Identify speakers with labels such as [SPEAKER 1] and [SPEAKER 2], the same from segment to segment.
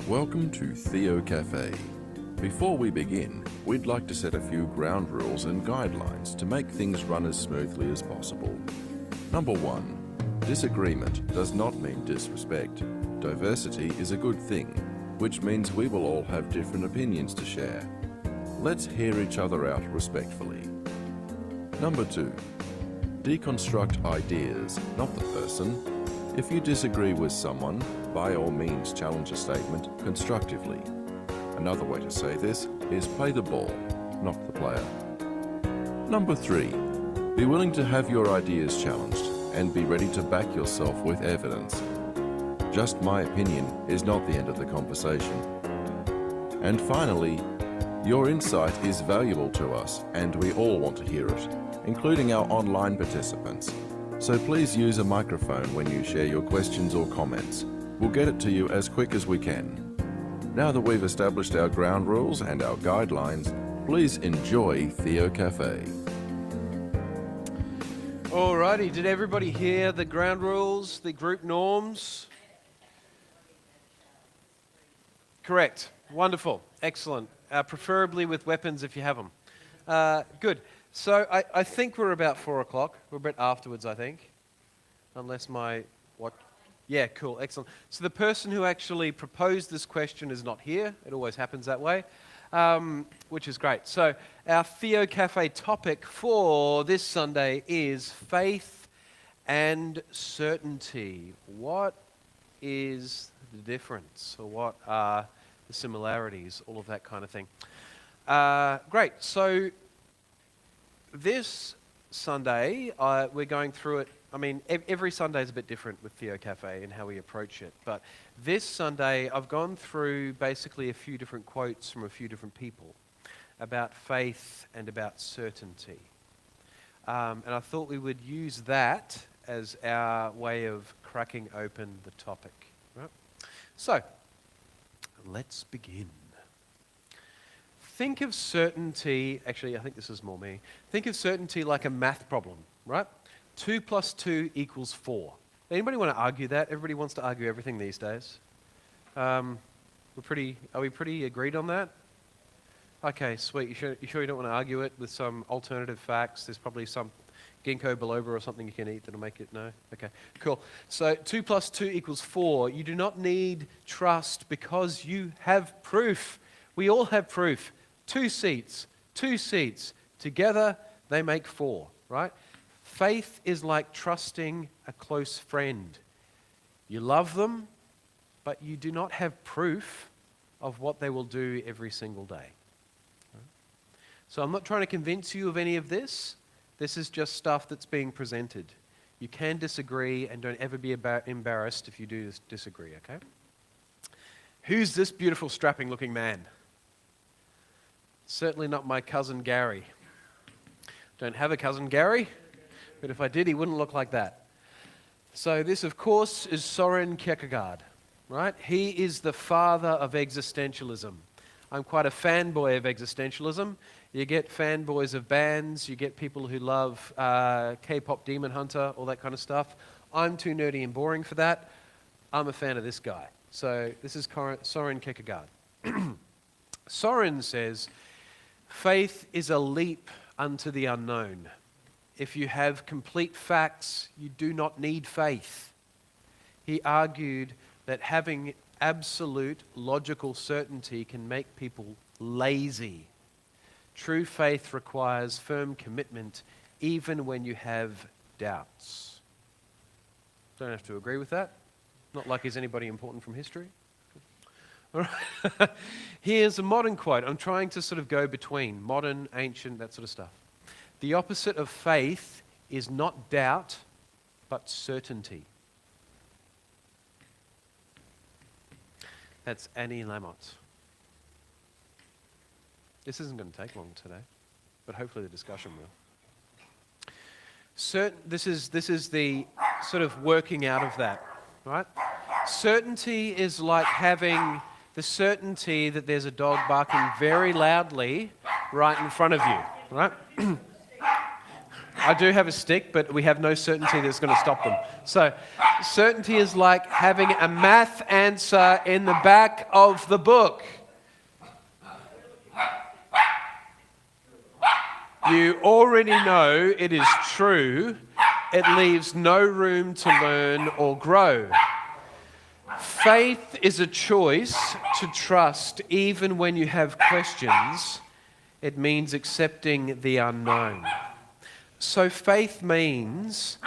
[SPEAKER 1] Welcome to Theo Cafe. Before we begin, we'd like to set a few ground rules and guidelines to make things run as smoothly as possible. Number 1. Disagreement does not mean disrespect. Diversity is a good thing, which means we will all have different opinions to share. Let's hear each other out respectfully. Number 2. Deconstruct ideas, not the person. If you disagree with someone, by all means challenge a statement constructively. Another way to say this is play the ball, not the player. Number 3. Be willing to have your ideas challenged and be ready to back yourself with evidence. Just my opinion is not the end of the conversation. And finally, your insight is valuable to us and we all want to hear it, including our online participants. So please use a microphone when you share your questions or comments. We'll get it to you as quick as we can. Now that we've established our ground rules and our guidelines, please enjoy Theo Cafe.
[SPEAKER 2] Alrighty, did everybody hear the ground rules, the group norms? Correct. Wonderful. Excellent. Preferably with weapons if you have them. Good. So I think we're about 4 o'clock. We're a bit afterwards, I think. Unless my... what? Yeah, cool. Excellent. So the person who actually proposed this question is not here. It always happens that way, which is great. So our Theo Cafe topic for this Sunday is faith and certainty. What is the difference? Or what are the similarities? All of that kind of thing. Great. So this Sunday, we're going through it. I mean, every Sunday is a bit different with Theo Cafe and how we approach it. But this Sunday, I've gone through basically a few different quotes from a few different people about faith and about certainty. And I thought we would use that as our way of cracking open the topic. Right? So, let's begin. Think of certainty, actually I think this is more me, think of certainty like a math problem, right? 2 plus 2 equals 4. Anybody want to argue that? Everybody wants to argue everything these days. Are we pretty agreed on that? Okay, sweet. You sure you don't want to argue it with some alternative facts? There's probably some ginkgo biloba or something you can eat that'll make it, no? Okay, cool. So 2 plus 2 equals 4. You do not need trust because you have proof. We all have proof. 2 seats. Together they make 4, right? Faith is like trusting a close friend. You love them, but you do not have proof of what they will do every single day. So I'm not trying to convince you of any of this. This is just stuff that's being presented. You can disagree and don't ever be embarrassed if you do disagree, okay? Who's this beautiful strapping looking man? Certainly not my cousin Gary. Don't have a cousin Gary. But if I did, he wouldn't look like that. So this, of course, is Soren Kierkegaard, right? He is the father of existentialism. I'm quite a fanboy of existentialism. You get fanboys of bands, you get people who love K-pop Demon Hunter, all that kind of stuff. I'm too nerdy and boring for that. I'm a fan of this guy. So this is Soren Kierkegaard. Soren says, faith is a leap unto the unknown. If you have complete facts, you do not need faith. He argued that having absolute logical certainty can make people lazy. True faith requires firm commitment even when you have doubts. Don't have to agree with that. Not like he's anybody important from history. All right. Here's a modern quote. I'm trying to sort of go between modern, ancient, that sort of stuff. The opposite of faith is not doubt, but certainty. That's Annie Lamott. This isn't going to take long today, but hopefully the discussion will. This is the sort of working out of that, right? Certainty is like having the certainty that there's a dog barking very loudly right in front of you, right? I do have a stick, but we have no certainty that's going to stop them. So certainty is like having a math answer in the back of the book. You already know it is true. It leaves no room to learn or grow. Faith is a choice to trust even when you have questions. It means accepting the unknown. So faith means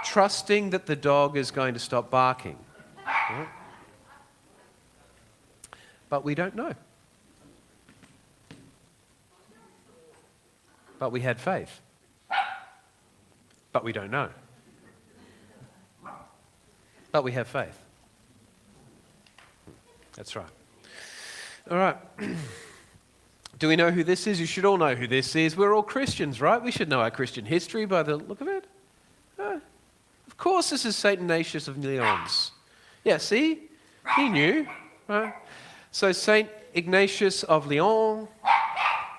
[SPEAKER 2] trusting that the dog is going to stop barking. Right? But we don't know. But we had faith. But we don't know. But we have faith. That's right. All right. Do we know who this is? You should all know who this is. We're all Christians, right? We should know our Christian history by the look of it. Of course, this is Saint Ignatius of Lyons. Yeah, see? He knew. Right? So Saint Ignatius of Lyons,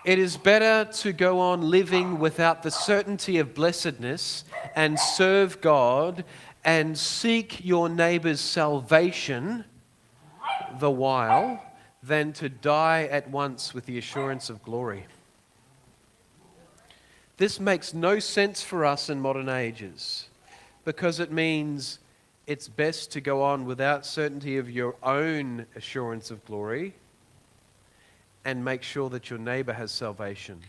[SPEAKER 2] it is better to go on living without the certainty of blessedness and serve God and seek your neighbor's salvation the while than to die at once with the assurance of glory. This makes no sense for us in modern ages because it means it's best to go on without certainty of your own assurance of glory and make sure that your neighbor has salvation.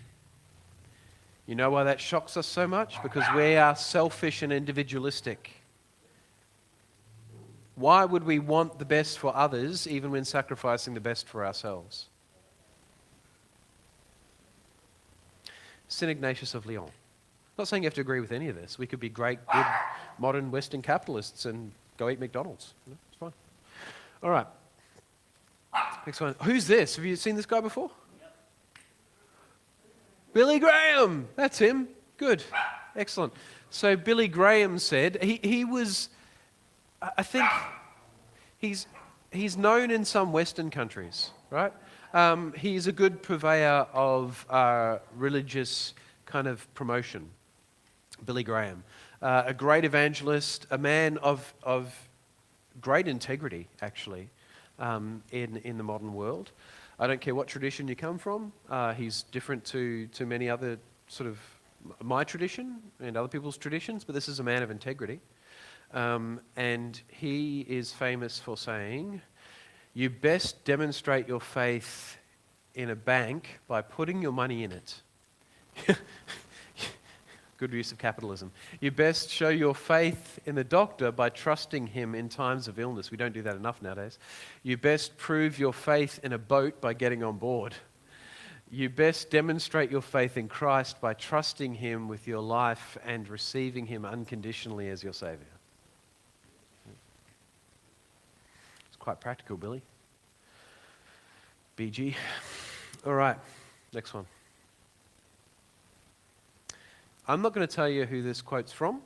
[SPEAKER 2] You know why that shocks us so much? Because we are selfish and individualistic. Why would we want the best for others even when sacrificing the best for ourselves? St. Ignatius of Lyons. I'm not saying you have to agree with any of this. We could be great, good, modern Western capitalists and go eat McDonald's. It's fine. All right. Next one. Who's this? Have you seen this guy before? Yep. Billy Graham. That's him. Good. Excellent. So Billy Graham said, he was, I think, he's known in some Western countries, right? He's a good purveyor of religious kind of promotion. Billy Graham. A great evangelist, a man of great integrity, actually. In the modern world. I don't care what tradition you come from. He's different to many other sort of my tradition and other people's traditions, but this is a man of integrity. And he is famous for saying, you best demonstrate your faith in a bank by putting your money in it. Good use of capitalism. You best show your faith in the doctor by trusting him in times of illness. We don't do that enough nowadays. You best prove your faith in a boat by getting on board. You best demonstrate your faith in Christ by trusting him with your life and receiving him unconditionally as your Savior. It's quite practical, Billy. BG. All right, next one. I'm not going to tell you who this quote's from,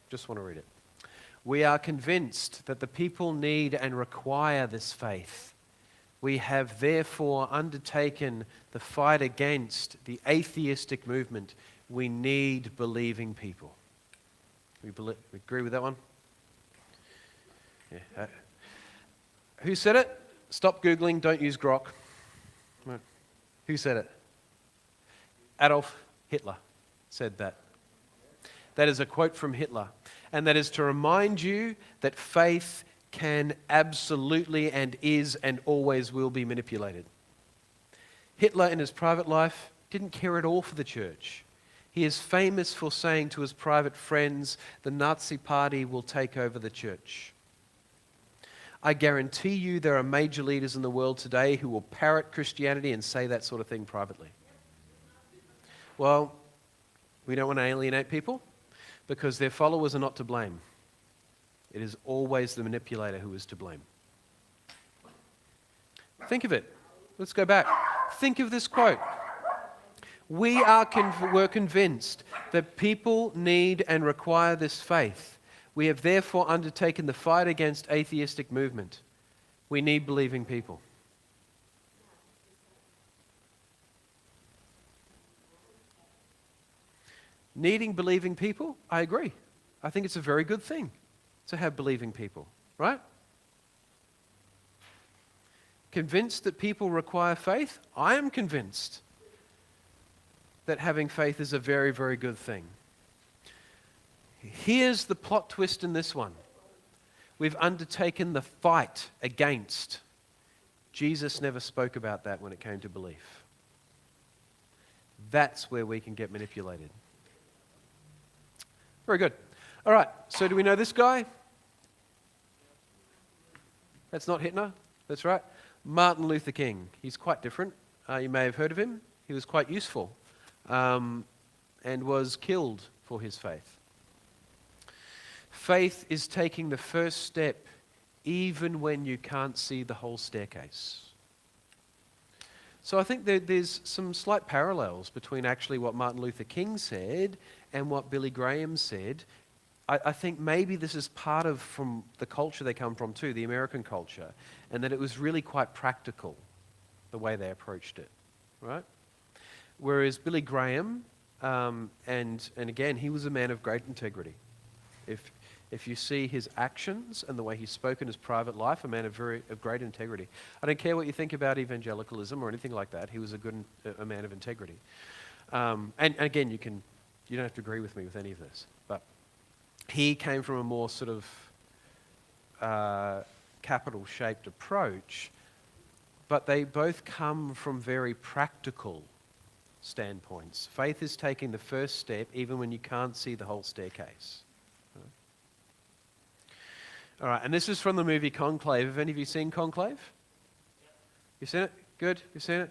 [SPEAKER 2] just want to read it. We are convinced that the people need and require this faith. We have therefore undertaken the fight against the atheistic movement. We need believing people. We agree with that one? Yeah. Who said it? Stop Googling, don't use Grok. No. Who said it? Adolf Hitler said that. That is a quote from Hitler. And that is to remind you that faith can absolutely and is and always will be manipulated. Hitler in his private life didn't care at all for the church. He is famous for saying to his private friends, the Nazi party will take over the church. I guarantee you there are major leaders in the world today who will parrot Christianity and say that sort of thing privately. Well, we don't want to alienate people because their followers are not to blame. It is always the manipulator who is to blame. Think of it. Let's go back. Think of this quote. We're convinced that people need and require this faith. We have therefore undertaken the fight against atheistic movement. We need believing people. Needing believing people, I agree. I think it's a very good thing to have believing people, right? Convinced that people require faith? I am convinced that having faith is a very, very good thing. Here's the plot twist in this one. We've undertaken the fight against. Jesus never spoke about that when it came to belief. That's where we can get manipulated. Very good. All right, so do we know this guy? That's not Hitler. That's right. Martin Luther King. He's quite different. You may have heard of him. He was quite useful and was killed for his faith. Faith is taking the first step even when you can't see the whole staircase. So I think there's some slight parallels between actually what Martin Luther King said and what Billy Graham said. I think maybe this is part of from the culture they come from too, the American culture, and that it was really quite practical, the way they approached it, right? Whereas Billy Graham, and again, he was a man of great integrity. If you see his actions and the way he spoke in his private life, a man of great integrity. I don't care what you think about evangelicalism or anything like that. He was a man of integrity. And again, you don't have to agree with me with any of this, but he came from a more sort of capital-shaped approach, but they both come from very practical standpoints. Faith is taking the first step even when you can't see the whole staircase. All right, and this is from the movie Conclave. Have any of you seen Conclave? You've seen it? Good? You've seen it?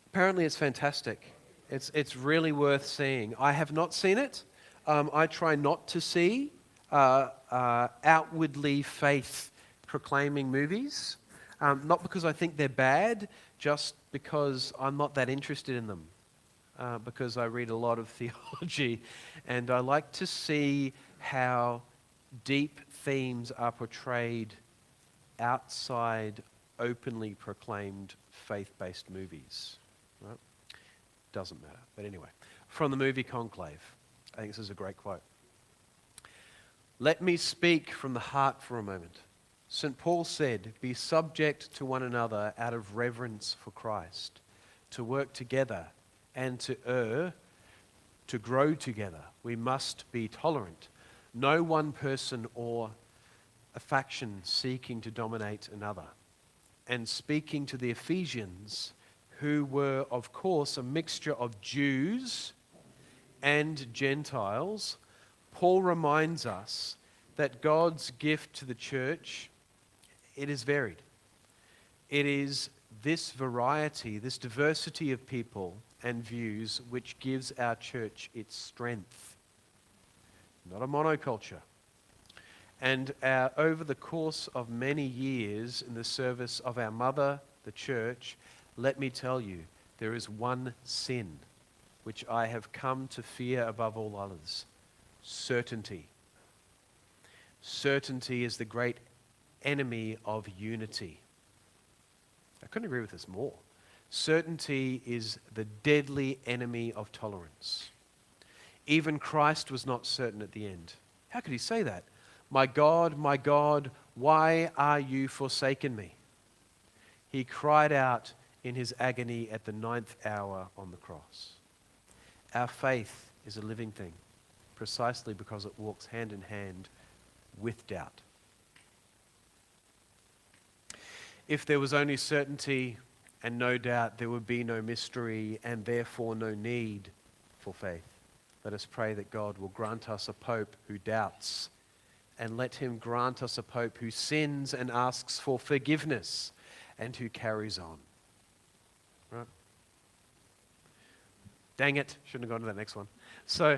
[SPEAKER 2] Apparently it's fantastic. It's really worth seeing. I have not seen it. I try not to see outwardly faith-proclaiming movies, not because I think they're bad, just because I'm not that interested in them, because I read a lot of theology, and I like to see how deep themes are portrayed outside openly proclaimed faith-based movies. Right? Doesn't matter, but anyway. From the movie Conclave. I think this is a great quote. Let me speak from the heart for a moment. St. Paul said, be subject to one another out of reverence for Christ, to work together and to grow together. We must be tolerant. No one person or a faction seeking to dominate another. And speaking to the Ephesians, who were, of course, a mixture of Jews and Gentiles, Paul reminds us that God's gift to the church, it is varied. It is this variety, this diversity of people and views which gives our church its strength. Not a monoculture. And over the course of many years in the service of our mother, the church, let me tell you, there is one sin which I have come to fear above all others: certainty. Certainty is the great enemy of unity. I couldn't agree with this more. Certainty is the deadly enemy of tolerance. Even Christ was not certain at the end. How could he say that? My God, why are you forsaken me? He cried out in his agony at the 9th hour on the cross. Our faith is a living thing, precisely because it walks hand in hand with doubt. If there was only certainty and no doubt, there would be no mystery and therefore no need for faith. Let us pray that God will grant us a pope who doubts, and let him grant us a pope who sins and asks for forgiveness and who carries on. Right? Dang it, shouldn't have gone to that next one. So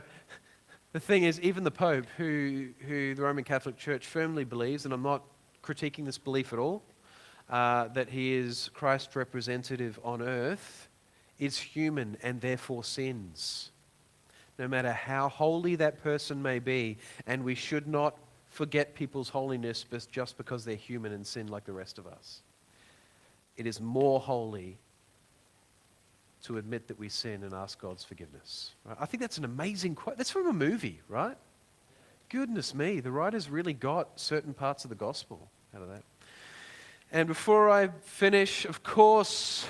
[SPEAKER 2] the thing is, even the Pope, who the Roman Catholic Church firmly believes, and I'm not critiquing this belief at all, that he is Christ's representative on earth, is human and therefore sins. No matter how holy that person may be, and we should not forget people's holiness just because they're human and sin like the rest of us. It is more holy to admit that we sin and ask God's forgiveness. Right? I think that's an amazing quote. That's from a movie, right? Goodness me, the writer's really got certain parts of the gospel out of that. And before I finish, of course,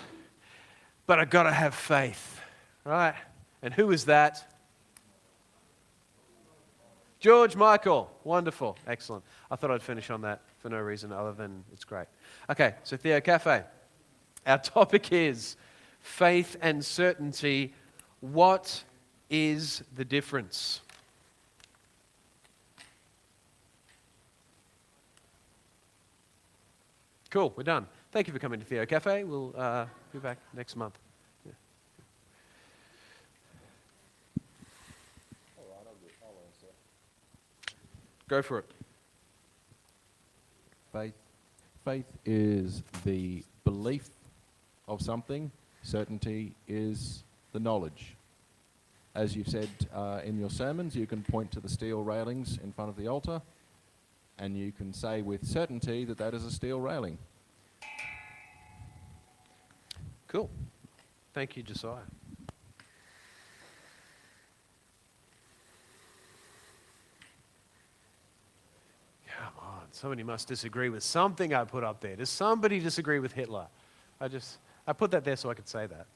[SPEAKER 2] but I've got to have faith, right? And who is that? George Michael. Wonderful. Excellent. I thought I'd finish on that for no reason other than it's great. Okay, so Theo Cafe. Our topic is faith and certainty. What is the difference? Cool, we're done. Thank you for coming to Theo Cafe. We'll be back next month. Yeah.
[SPEAKER 1] All right, I'll answer.
[SPEAKER 2] Go for it.
[SPEAKER 1] Faith is the belief of something. Certainty is the knowledge. As you've said in your sermons, you can point to the steel railings in front of the altar, and you can say with certainty that that is a steel railing.
[SPEAKER 2] Cool. Thank you, Josiah. Come on, somebody must disagree with something I put up there. Does somebody disagree with Hitler? I put that there so I could say that.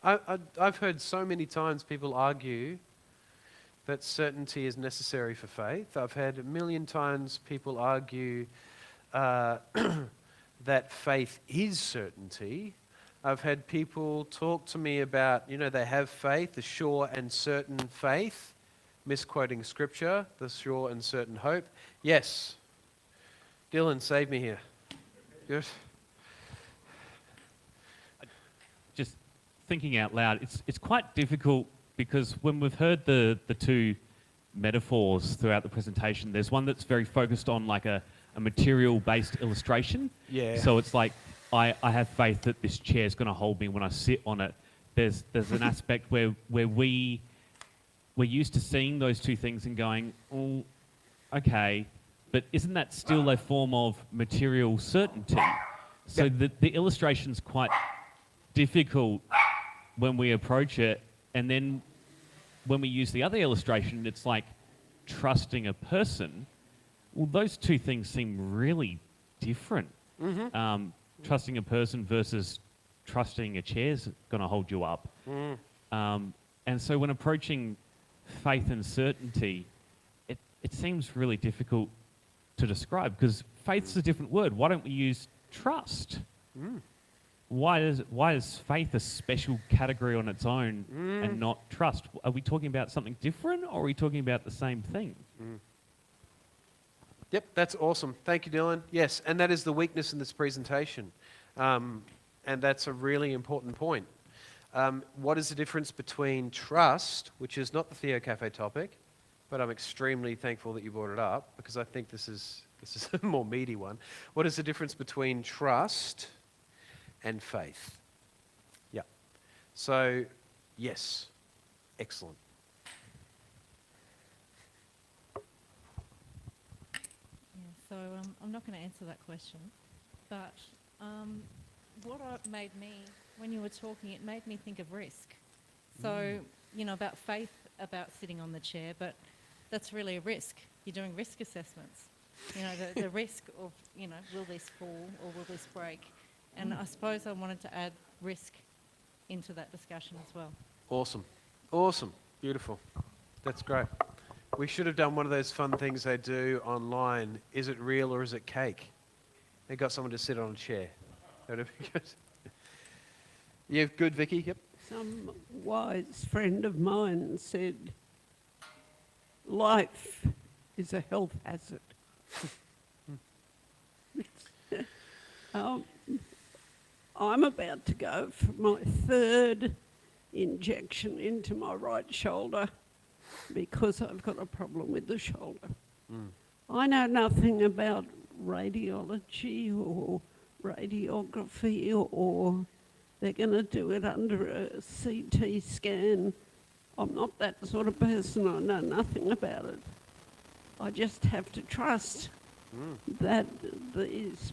[SPEAKER 2] I've heard so many times people argue that certainty is necessary for faith. I've had a million times people argue that faith is certainty. I've had people talk to me about, they have faith, the sure and certain faith, misquoting scripture, the sure and certain hope. Yes. Dylan, save me here. Good.
[SPEAKER 3] Just thinking out loud, it's quite difficult because when we've heard the two metaphors throughout the presentation, there's one that's very focused on like a material-based illustration.
[SPEAKER 2] Yeah.
[SPEAKER 3] So it's like, I have faith that this chair is going to hold me when I sit on it. There's an aspect where we're used to seeing those two things and going, oh, okay, but isn't that still a form of material certainty? So the illustration's quite difficult when we approach it, and then when we use the other illustration, it's like trusting a person. Well, those two things seem really different. Mm-hmm. Trusting a person versus trusting a chair's going to hold you up. Mm. And so when approaching faith and certainty, it seems really difficult to describe because faith's a different word. Why don't we use trust? Mm. Why is faith a special category on its own and not trust? Are we talking about something different or are we talking about the same thing? Mm.
[SPEAKER 2] Yep, that's awesome. Thank you, Dylan. Yes, and that is the weakness in this presentation. And that's a really important point. What is the difference between trust, which is not the Theo Cafe topic, but I'm extremely thankful that you brought it up because I think this is a more meaty one. What is the difference between trust and faith? Yeah. So, yes. Excellent.
[SPEAKER 4] So I'm not going to answer that question, but what made me, when you were talking, it made me think of risk. So, about faith, about sitting on the chair, but that's really a risk. You're doing risk assessments. The risk of, will this fall or will this break? And I suppose I wanted to add risk into that discussion as well.
[SPEAKER 2] Awesome. Awesome. Beautiful. That's great. We should have done one of those fun things they do online. Is it real or is it cake? They got someone to sit on a chair. That would be good. Yeah, good, Vicky? Yep.
[SPEAKER 5] Some wise friend of mine said, life is a health hazard. I'm about to go for my third injection into my right shoulder because I've got a problem with the shoulder. Mm. I know nothing about radiology or radiography or they're going to do it under a CT scan. I'm not that sort of person. I know nothing about it. I just have to trust that these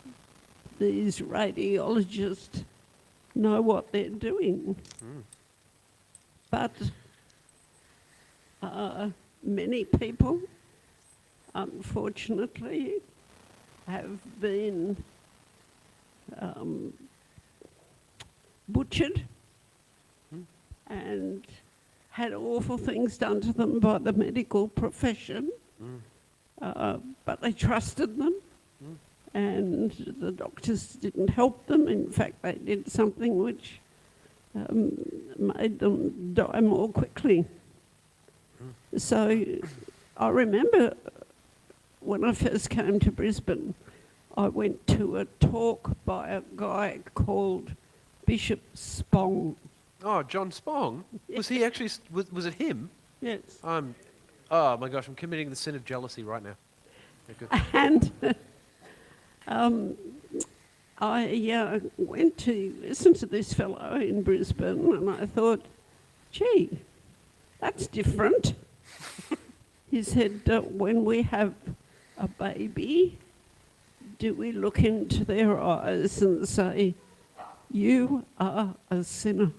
[SPEAKER 5] radiologists know what they're doing. But many people, unfortunately, have been butchered and had awful things done to them by the medical profession, but they trusted them, and the doctors didn't help them. In fact, they did something which made them die more quickly. So I remember when I first came to Brisbane, I went to a talk by a guy called Bishop Spong.
[SPEAKER 2] Oh, John Spong? Was he actually, was it him?
[SPEAKER 5] Yes.
[SPEAKER 2] Oh my gosh, I'm committing the sin of jealousy right now. Okay, good.
[SPEAKER 5] And I went to listen to this fellow in Brisbane, and I thought, gee, that's different. He said, when we have a baby, do we look into their eyes and say, you are a sinner?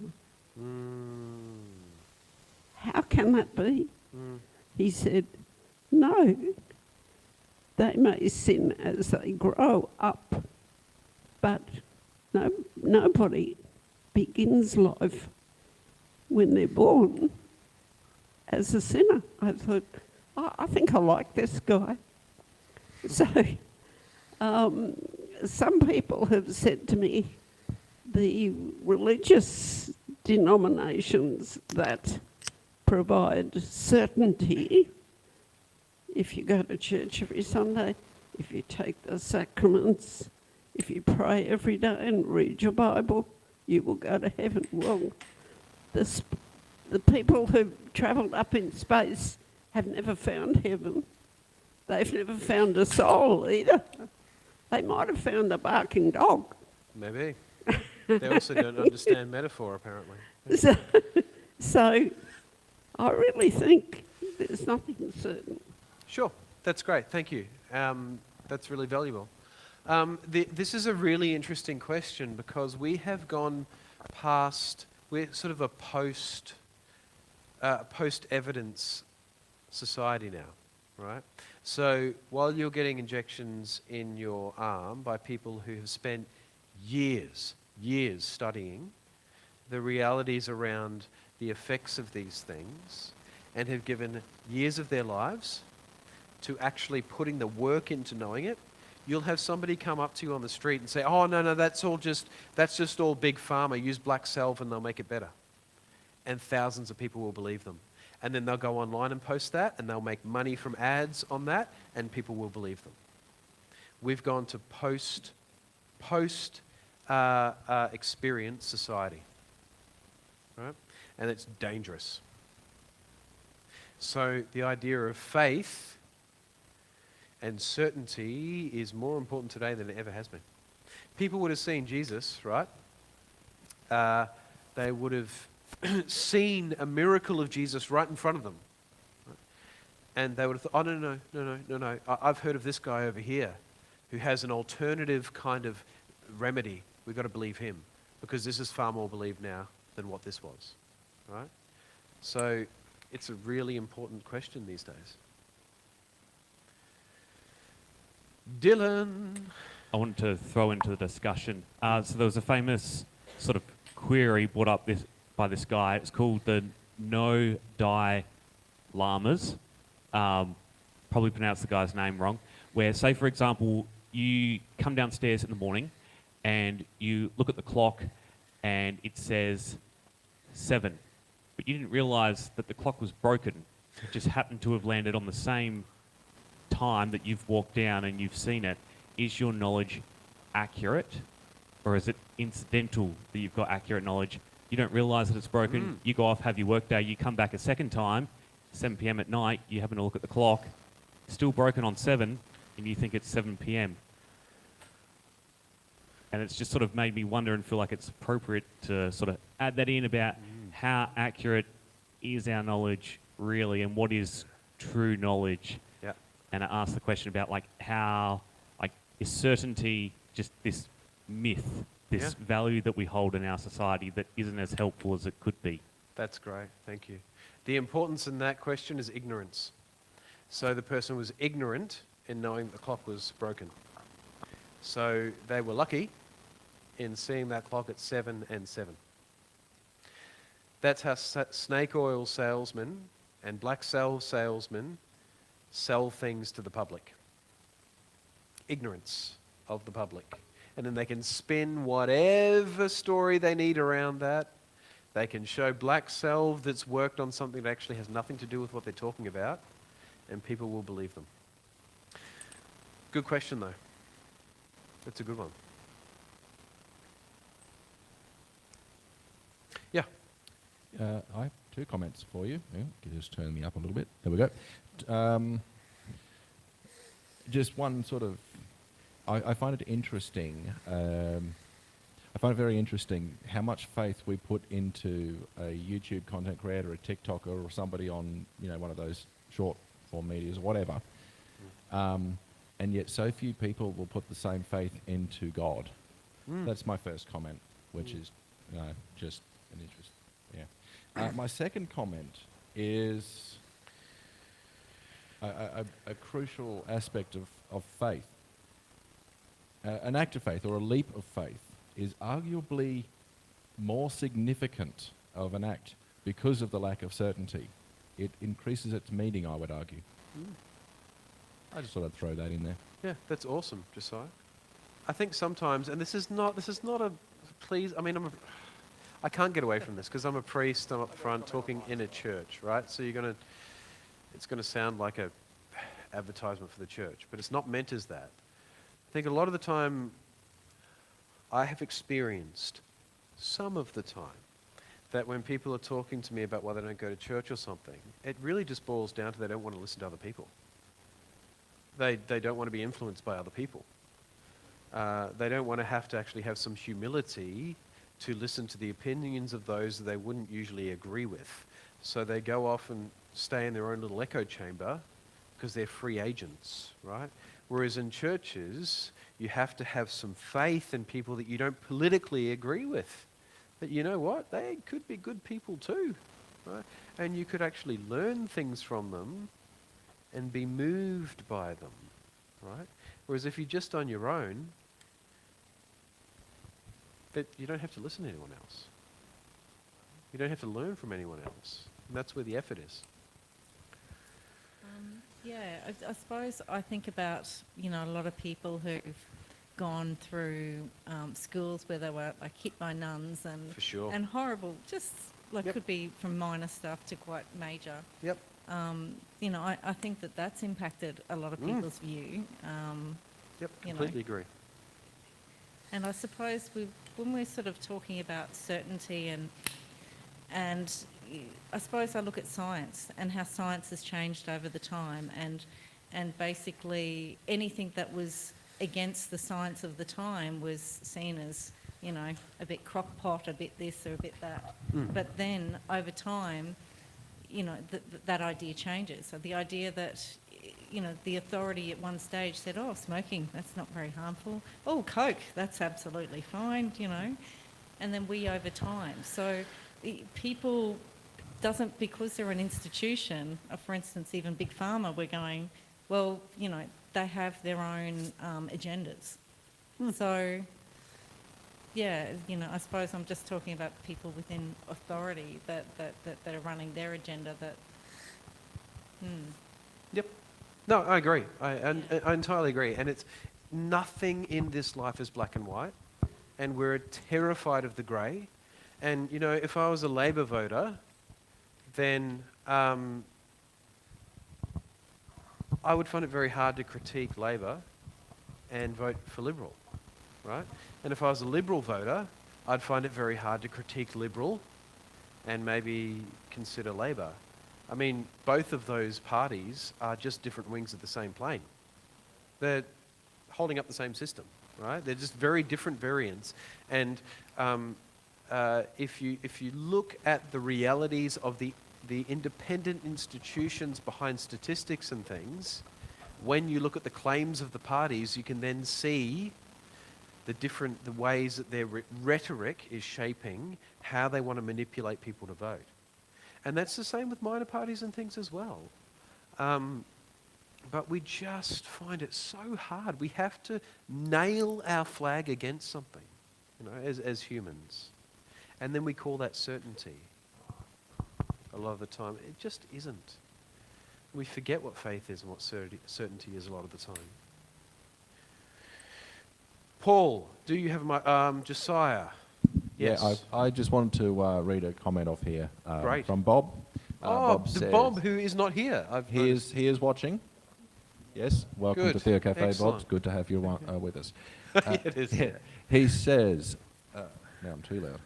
[SPEAKER 5] How can that be? He said, no, they may sin as they grow up, but nobody begins life when they're born as a sinner. I thought, I think I like this guy. So some people have said to me, the religious denominations that provide certainty, if you go to church every Sunday, if you take the sacraments, if you pray every day and read your Bible, you will go to heaven. Well, the people who've travelled up in space have never found heaven. They've never found a soul either. They might have found a barking dog.
[SPEAKER 2] Maybe. They also don't understand metaphor, apparently.
[SPEAKER 5] So I really think there's nothing certain.
[SPEAKER 2] Sure, that's great. Thank you. That's really valuable. This is a really interesting question because we have gone past, we're sort of a post-evidence society now, right? So while you're getting injections in your arm by people who have spent years studying the realities around the effects of these things and have given years of their lives to actually putting the work into knowing it, you'll have somebody come up to you on the street and say, oh, no, that's just all big pharma. Use black salve and they'll make it better. And thousands of people will believe them. And then they'll go online and post that, and they'll make money from ads on that, and people will believe them. We've gone to post-experience society, right? And it's dangerous. So the idea of faith and certainty is more important today than it ever has been. People would have seen Jesus, right? They would have seen a miracle of Jesus right in front of them. Right? And they would have thought, oh, no. I've heard of this guy over here who has an alternative kind of remedy. We've got to believe him because this is far more believed now than what this was. Right? So it's a really important question these days. Dylan.
[SPEAKER 3] I want to throw into the discussion. So there was a famous sort of query brought up by this guy. It's called the no-die llamas. Probably pronounced the guy's name wrong. Where, say, for example, you come downstairs in the morning and you look at the clock and it says 7. But you didn't realise that the clock was broken. It just happened to have landed on the same time that you've walked down and you've seen it. Is your knowledge accurate, or is it incidental that you've got accurate knowledge? You don't realise that it's broken. You go off, have your work day, you come back a second time, 7 p.m. at night, you happen to look at the clock, still broken on 7, and you think it's 7 p.m. And it's just sort of made me wonder and feel like it's appropriate to sort of add that in about how accurate is our knowledge really, and what is true knowledge?
[SPEAKER 2] Yeah.
[SPEAKER 3] And I asked the question about like how, like, is certainty just this myth, this value that we hold in our society that isn't as helpful as it could be?
[SPEAKER 2] That's great. Thank you. The importance in that question is ignorance. So the person was ignorant in knowing the clock was broken. So they were lucky in seeing that clock at 7 and 7. That's how snake oil salesmen and black cell salesmen sell things to the public. Ignorance of the public. And then they can spin whatever story they need around that. They can show black salve that's worked on something that actually has nothing to do with what they're talking about, and people will believe them. Good question, though. That's a good one. Yeah.
[SPEAKER 6] I have two comments for you. Yeah, you just turn me up a little bit. There we go. Just one sort of... I find it interesting. I find it very interesting how much faith we put into a YouTube content creator, a TikToker, or somebody on, you know, one of those short form medias or whatever. And yet so few people will put the same faith into God. That's my first comment, which is just an interest. Yeah. My second comment is a crucial aspect of faith. An act of faith or a leap of faith is arguably more significant of an act because of the lack of certainty. It increases its meaning, I would argue. I just thought I'd throw that in there.
[SPEAKER 2] Yeah, that's awesome, Josiah. I think sometimes, and this is not a please. I mean, I can't get away from this because I'm a priest. I'm up front talking in a church, right? So it's gonna sound like a advertisement for the church, but it's not meant as that. I think a lot of the time, I have experienced some of the time that when people are talking to me about why they don't go to church or something, it really just boils down to they don't want to listen to other people. They don't want to be influenced by other people. They don't want to have to actually have some humility to listen to the opinions of those that they wouldn't usually agree with. So they go off and stay in their own little echo chamber because they're free agents, right? Whereas in churches, you have to have some faith in people that you don't politically agree with. That you know what? They could be good people too, right? And you could actually learn things from them and be moved by them, right? Whereas if you're just on your own, that you don't have to listen to anyone else. You don't have to learn from anyone else. And that's where the effort is.
[SPEAKER 4] Yeah, I suppose I think about, you know, a lot of people who've gone through schools where they were like hit by nuns and
[SPEAKER 2] For sure.
[SPEAKER 4] and horrible, just like
[SPEAKER 2] Yep.
[SPEAKER 4] could be from minor stuff to quite major.
[SPEAKER 2] Yep.
[SPEAKER 4] You know, I think that's impacted a lot of people's view.
[SPEAKER 2] Yep.
[SPEAKER 4] You know.
[SPEAKER 2] Completely agree.
[SPEAKER 4] And I suppose when we're sort of talking about certainty and I suppose I look at science and how science has changed over the time and basically anything that was against the science of the time was seen as, you know, a bit crockpot, a bit this or a bit that. But then over time, you know, that idea changes. So the idea that, you know, the authority at one stage said, oh, smoking, that's not very harmful. Oh, Coke, that's absolutely fine, you know. And then we over time. So people doesn't, because they're an institution, for instance, even Big Pharma, we're going, well, you know, they have their own agendas. So, yeah, you know, I suppose I'm just talking about people within authority that are running their agenda that...
[SPEAKER 2] Yep. No, I agree. I entirely agree. And it's nothing in this life is black and white. And we're terrified of the grey. And, you know, if I was a Labor voter, then I would find it very hard to critique Labor and vote for Liberal, right? And if I was a Liberal voter, I'd find it very hard to critique Liberal and maybe consider Labor. I mean, both of those parties are just different wings of the same plane. They're holding up the same system, right? They're just very different variants. And if you look at the realities of the the independent institutions behind statistics and things, when you look at the claims of the parties, you can then see the ways that their rhetoric is shaping how they want to manipulate people to vote. And that's the same with minor parties and things as well. But we just find it so hard. We have to nail our flag against something, as humans. And then we call that certainty. A lot of the time, it just isn't. We forget what faith is and what certainty is a lot of the time. Paul, do you have Josiah? Yes.
[SPEAKER 6] Yeah, I just wanted to read a comment off here
[SPEAKER 2] Great.
[SPEAKER 6] from Bob. Bob says,
[SPEAKER 2] Bob, who is not here.
[SPEAKER 6] He is watching. Yes, welcome
[SPEAKER 2] Good.
[SPEAKER 6] to Theo Cafe,
[SPEAKER 2] Excellent.
[SPEAKER 6] Bob. It's good to have you with us.
[SPEAKER 2] It is. Yeah.
[SPEAKER 6] He says, now I'm too loud.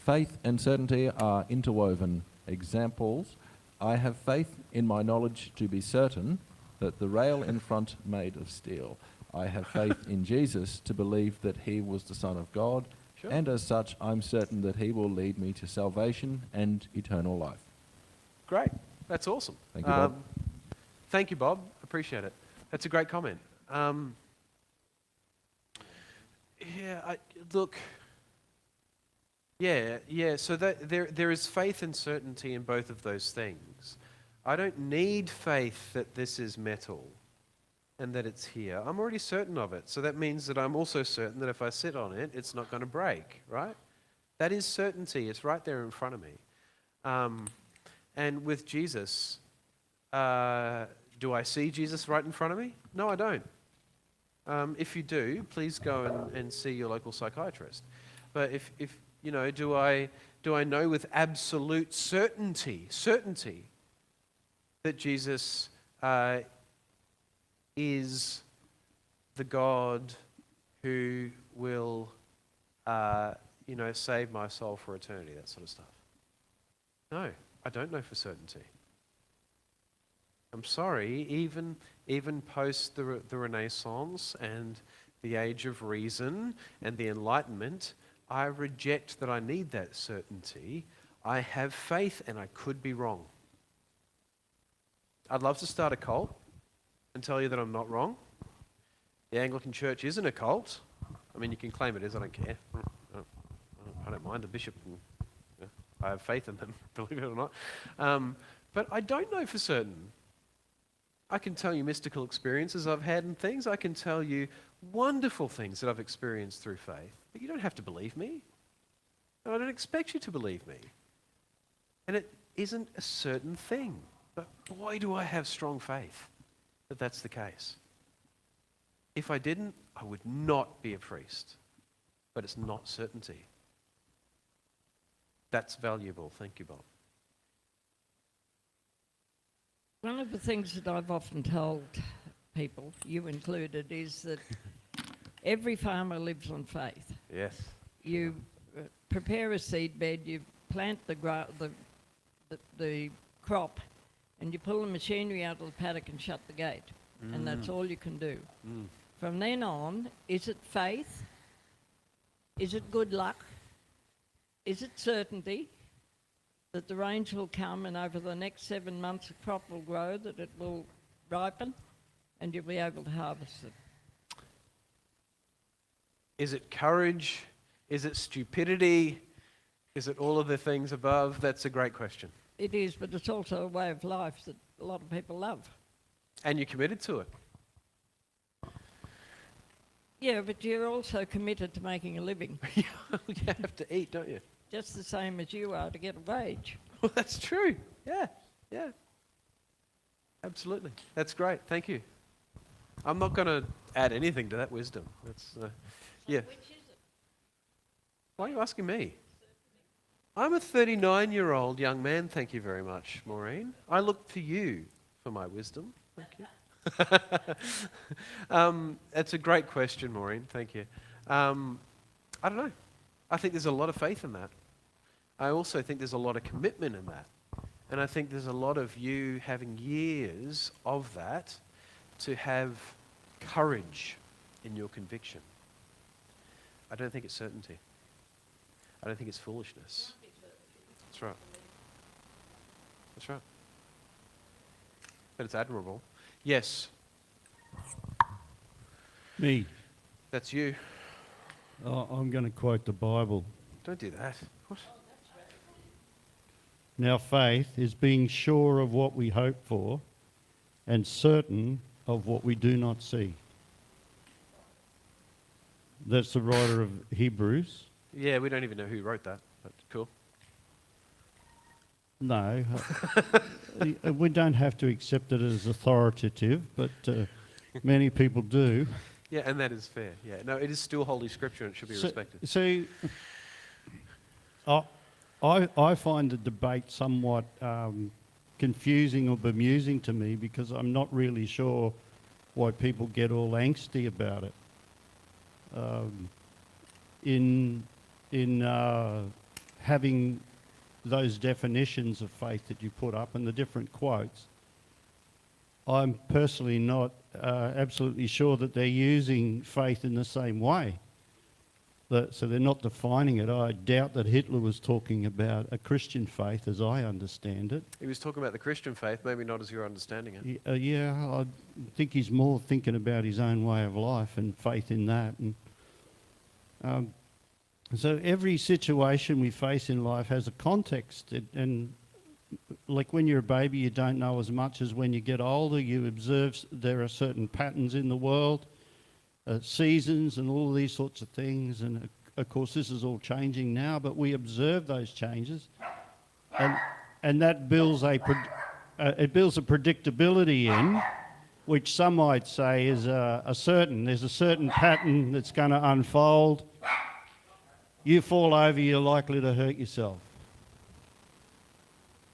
[SPEAKER 6] Faith and certainty are interwoven. Examples, I have faith in my knowledge to be certain that the rail in front made of steel. I have faith in Jesus to believe that he was the Son of God,
[SPEAKER 2] Sure.
[SPEAKER 6] and as such, I'm certain that he will lead me to salvation and eternal life.
[SPEAKER 2] Great. That's awesome.
[SPEAKER 6] Thank you, Bob.
[SPEAKER 2] Thank you, Bob. Appreciate it. That's a great comment. Look. Yeah. So that there is faith and certainty in both of those things. I don't need faith that this is metal and that it's here. I'm already certain of it. So that means that I'm also certain that if I sit on it, it's not going to break, right? That is certainty. It's right there in front of me. And with Jesus, do I see Jesus right in front of me? No, I don't. If you do, please go and see your local psychiatrist. But if do I know with absolute certainty that Jesus is the God who will, save my soul for eternity, that sort of stuff? No, I don't know for certainty. I'm sorry, even post the Renaissance and the Age of Reason and the Enlightenment, I reject that I need that certainty. I have faith and I could be wrong. I'd love to start a cult and tell you that I'm not wrong. The Anglican Church isn't a cult. I mean, you can claim it is, I don't care. I don't mind the bishop. I have faith in them, believe it or not. But I don't know for certain. I can tell you mystical experiences I've had and things. I can tell you wonderful things that I've experienced through faith. But you don't have to believe me. And I don't expect you to believe me. And it isn't a certain thing. But boy, do I have strong faith that that's the case. If I didn't, I would not be a priest. But it's not certainty. That's valuable. Thank you, Bob.
[SPEAKER 5] One of the things that I've often told people, you included, is that every farmer lives on faith.
[SPEAKER 2] Yes.
[SPEAKER 5] You prepare a seed bed, you plant the crop, and you pull the machinery out of the paddock and shut the gate. And that's all you can do. From then on, is it faith? Is it good luck? Is it certainty that the rains will come and over the next 7 months the crop will grow, that it will ripen, and you'll be able to harvest it?
[SPEAKER 2] Is it courage? Is it stupidity? Is it all of the things above? That's a great question.
[SPEAKER 5] It is, but it's also a way of life that a lot of people love.
[SPEAKER 2] And you're committed to it.
[SPEAKER 5] Yeah, but you're also committed to making a living,
[SPEAKER 2] You have to eat, don't you?
[SPEAKER 5] just the same as you are to get a wage.
[SPEAKER 2] Well, that's true. Yeah. Absolutely. That's great. Thank you. I'm not going to add anything to that wisdom. That's, yeah.
[SPEAKER 5] Which is it?
[SPEAKER 2] Why are you asking me? I'm a 39-year-old young man, thank you very much, Maureen. I look to you for my wisdom. Thank you. That's a great question, Maureen. Thank you. I don't know. I think there's a lot of faith in that. I also think there's a lot of commitment in that. And I think there's a lot of you having years of that to have courage in your conviction. I don't think it's certainty. I don't think it's foolishness. That's right. That's right. But it's admirable. Yes,
[SPEAKER 7] Me.
[SPEAKER 2] that's you.
[SPEAKER 7] I'm going to quote the Bible.
[SPEAKER 2] Don't do that. What?
[SPEAKER 7] Now, faith is being sure of what we hope for and certain of what we do not see. That's the writer of Hebrews.
[SPEAKER 2] Yeah, we don't even know who wrote that, but cool.
[SPEAKER 7] No, we don't have to accept it as authoritative, but many people do.
[SPEAKER 2] Yeah, and that is fair. Yeah, no, it is still Holy Scripture and it should be respected.
[SPEAKER 7] So, I find the debate somewhat confusing or bemusing to me because I'm not really sure why people get all angsty about it. In having those definitions of faith that you put up and the different quotes, I'm personally not absolutely sure that they're using faith in the same way. So they're not defining it. I doubt that Hitler was talking about a Christian faith as I understand it.
[SPEAKER 2] He was talking about the Christian faith, maybe not as you're understanding it.
[SPEAKER 7] Yeah, I think he's more thinking about his own way of life and faith in that. And so every situation we face in life has a context. And like when you're a baby, you don't know as much as when you get older. You observe there are certain patterns in the world, seasons and all of these sorts of things. And of course, this is all changing now, but we observe those changes. And that builds a predictability in, which some might say is there's a certain pattern that's going to unfold. You fall over, you're likely to hurt yourself.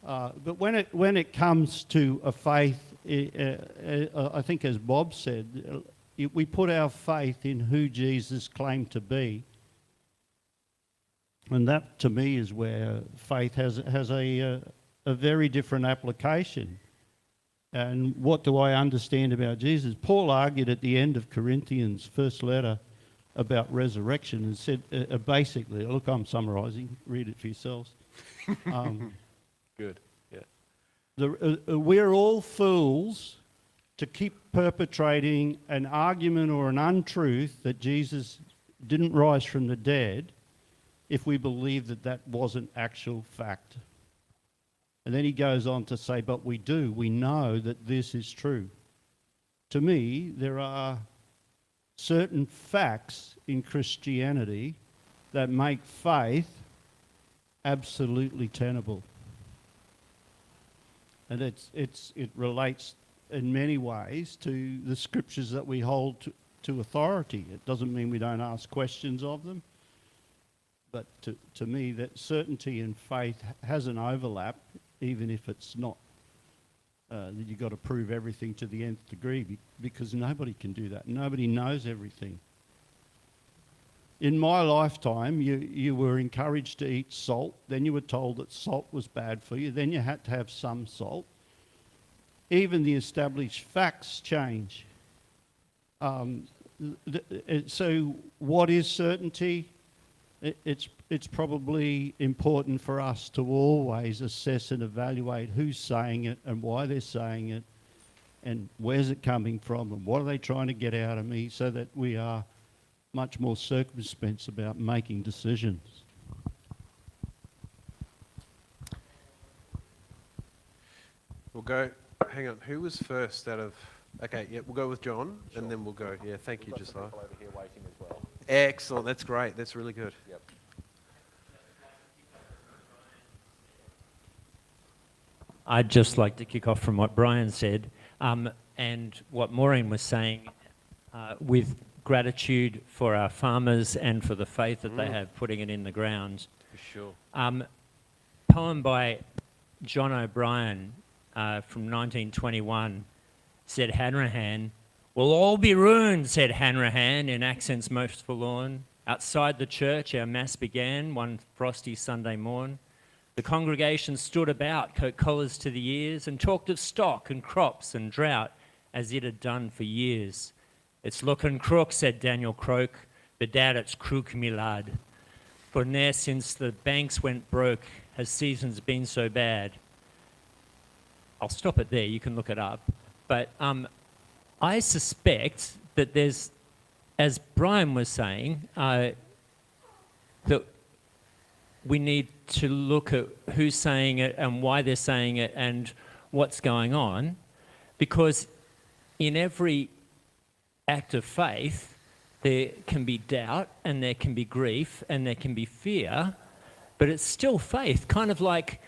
[SPEAKER 7] But when it comes to a faith, I think as Bob said, we put our faith in who Jesus claimed to be. And that, to me, is where faith has a very different application. And what do I understand about Jesus? Paul argued at the end of Corinthians' first letter about resurrection and said, basically, look, I'm summarising, read it for yourselves.
[SPEAKER 2] Good, yeah.
[SPEAKER 7] We're all fools to keep perpetrating an argument or an untruth that Jesus didn't rise from the dead if we believe that that wasn't actual fact. And then he goes on to say, but we know that this is true. To me, there are certain facts in Christianity that make faith absolutely tenable. And it relates in many ways to the scriptures that we hold to authority. It doesn't mean we don't ask questions of them, but to me, that certainty in faith has an overlap, even if it's not that you've got to prove everything to the nth degree, because nobody can do that. Nobody knows everything. In my lifetime, you were encouraged to eat salt. Then you were told that salt was bad for you. Then you had to have some salt. Even the established facts change. So what is certainty? It's probably important for us to always assess and evaluate who's saying it and why they're saying it and where's it coming from and what are they trying to get out of me, so that we are much more circumspect about making decisions.
[SPEAKER 2] We'll go, hang on, who was first out of, okay, yeah, we'll go with John,
[SPEAKER 6] Sure.
[SPEAKER 2] and then we'll go, yeah, thank you, Josiah.
[SPEAKER 6] Over here waiting as well.
[SPEAKER 2] Excellent, that's great, that's really good.
[SPEAKER 6] Yep.
[SPEAKER 8] I'd just like to kick off from what Brian said, and what Maureen was saying, with gratitude for our farmers and for the faith that they have putting it in the ground.
[SPEAKER 2] For sure.
[SPEAKER 8] Poem by John O'Brien from 1921 said, Hanrahan, "We'll all be ruined," said Hanrahan in accents most forlorn. Outside the church our mass began one frosty Sunday morn. The congregation stood about, coat collars to the ears, and talked of stock and crops and drought as it had done for years. "It's looking crook," said Daniel Croak, "bedad it's crook, me lad. For ne'er since the banks went broke has seasons been so bad. I'll stop it there. You can look it up. But I suspect that there's, as Brian was saying, that we need to look at who's saying it and why they're saying it and what's going on, because in every act of faith there can be doubt and there can be grief and there can be fear, but it's still faith. Kind of like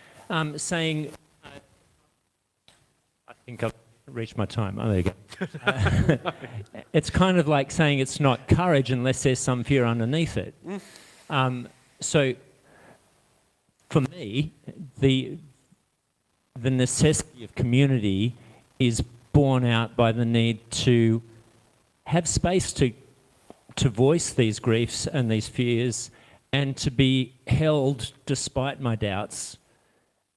[SPEAKER 8] saying, I think I've reached my time. Oh, there you go. It's kind of like saying it's not courage unless there's some fear underneath it. So for me, the necessity of community is borne out by the need to have space to voice these griefs and these fears, and to be held despite my doubts,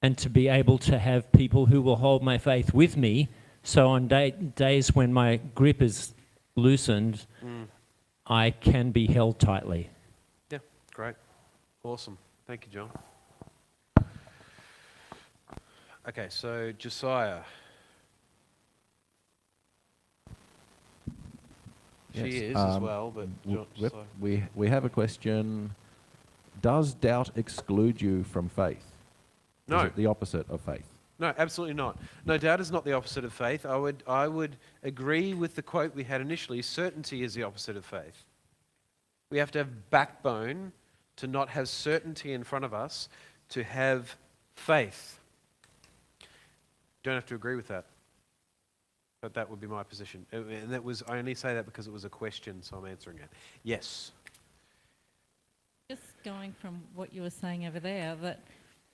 [SPEAKER 8] and to be able to have people who will hold my faith with me, so on days when my grip is loosened, I can be held tightly.
[SPEAKER 2] Yeah, great. Awesome. Thank you, John. Okay, so Josiah. She
[SPEAKER 6] Yes,
[SPEAKER 2] is as well, but
[SPEAKER 6] we have a question. Does doubt exclude you from faith?
[SPEAKER 2] No.
[SPEAKER 6] Is it the opposite of faith?
[SPEAKER 2] No, absolutely not. No, doubt is not the opposite of faith. I would agree with the quote we had initially. Certainty is the opposite of faith. We have to have backbone to not have certainty in front of us, to have faith. Don't have to agree with that. But that would be my position. And that was, I only say that because it was a question, so I'm answering it. Yes.
[SPEAKER 4] Just going from what you were saying over there, that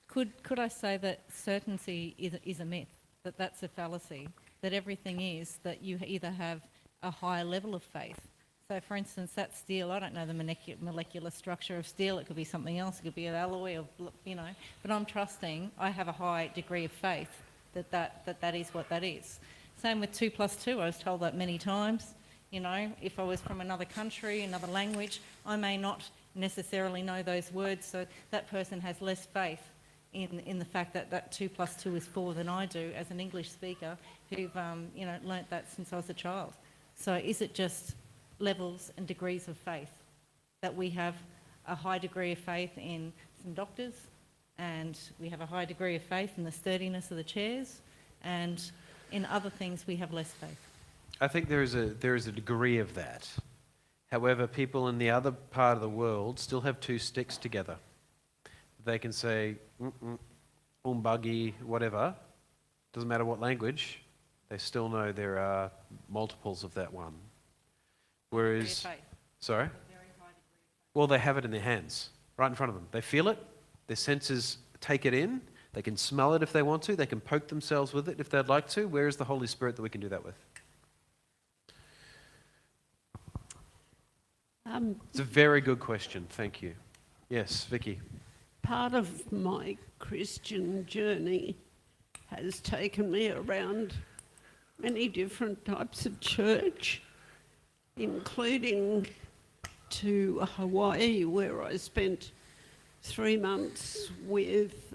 [SPEAKER 4] could I say that certainty is a myth, that that's a fallacy, that everything is, that you either have a higher level of faith. So for instance, that steel, I don't know the molecular structure of steel, it could be something else, it could be an alloy, or, you know, but I'm trusting, I have a high degree of faith that is what that is. Same with 2 + 2, I was told that many times. You know, if I was from another country, another language, I may not necessarily know those words, so that person has less faith in the fact that 2 + 2 is 4 than I do as an English speaker who've, you know, learnt that since I was a child. So is it just levels and degrees of faith, that we have a high degree of faith in some doctors, and we have a high degree of faith in the sturdiness of the chairs, and in other things we have less faith?
[SPEAKER 2] I think there is a degree of that. However, people in the other part of the world still have 2 sticks together. They can say, buggy, whatever. Doesn't matter what language. They still know there are multiples of that one. Whereas, sorry? Well, they have it in their hands, right in front of them. They feel it. Their senses take it in. They can smell it if they want to. They can poke themselves with it if they'd like to. Where is the Holy Spirit that we can do that with? It's a very good question. Thank you. Yes, Vicky.
[SPEAKER 5] Part of my Christian journey has taken me around many different types of church, including to Hawaii, where I spent 3 months with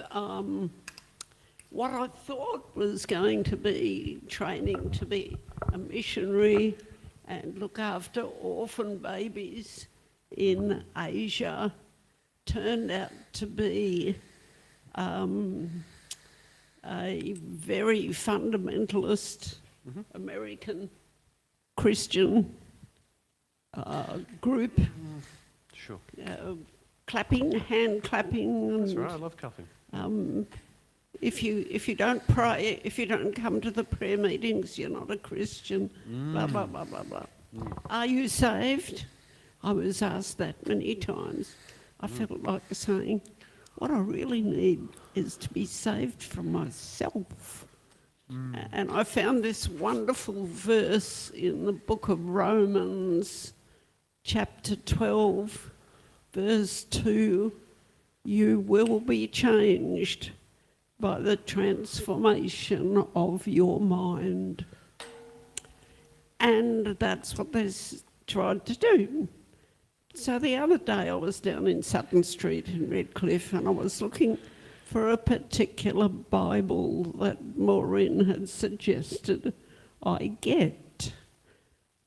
[SPEAKER 5] what I thought was going to be training to be a missionary and look after orphan babies in Asia. Turned out to be a very fundamentalist American Christian group.
[SPEAKER 2] Sure.
[SPEAKER 5] Hand clapping.
[SPEAKER 2] That's right, I love clapping.
[SPEAKER 5] If you don't pray, if you don't come to the prayer meetings, you're not a Christian. Blah, blah, blah, blah, blah. Are you saved? I was asked that many times. I felt like saying, what I really need is to be saved from myself. And I found this wonderful verse in the book of Romans, chapter 12, verse 2, you will be changed by the transformation of your mind. And that's what they tried to do. So the other day I was down in Sutton Street in Redcliffe, and I was looking for a particular Bible that Maureen had suggested I get.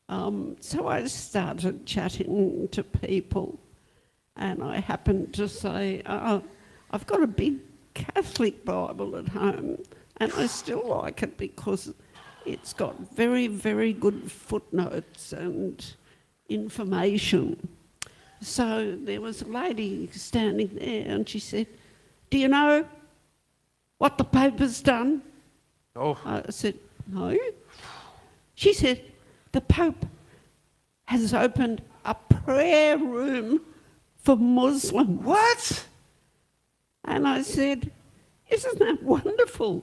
[SPEAKER 5] So I started chatting to people, and I happened to say, I've got a big Catholic Bible at home, and I still like it because it's got very, very good footnotes and information. So there was a lady standing there, and she said, "Do you know what the Pope has done?"
[SPEAKER 2] Oh,
[SPEAKER 5] I said, "No." She said, "The Pope has opened a prayer room for Muslims."
[SPEAKER 2] what?
[SPEAKER 5] And I said, "Isn't that wonderful?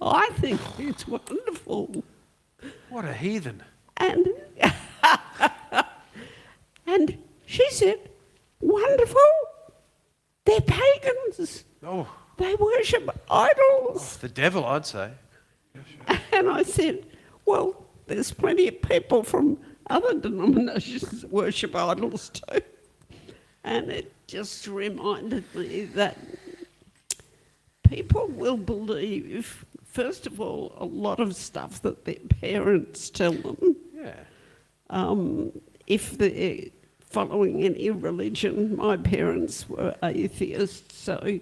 [SPEAKER 5] I think it's wonderful."
[SPEAKER 2] What a heathen.
[SPEAKER 5] And, and she said, "Wonderful? They're pagans.
[SPEAKER 2] Oh,
[SPEAKER 5] They worship idols."
[SPEAKER 2] the devil, I'd say.
[SPEAKER 5] And I said, "Well, there's plenty of people from other denominations that worship idols too." And it just reminded me that people will believe, first of all, a lot of stuff that their parents tell them.
[SPEAKER 2] Yeah.
[SPEAKER 5] If they're following any religion, my parents were atheists, so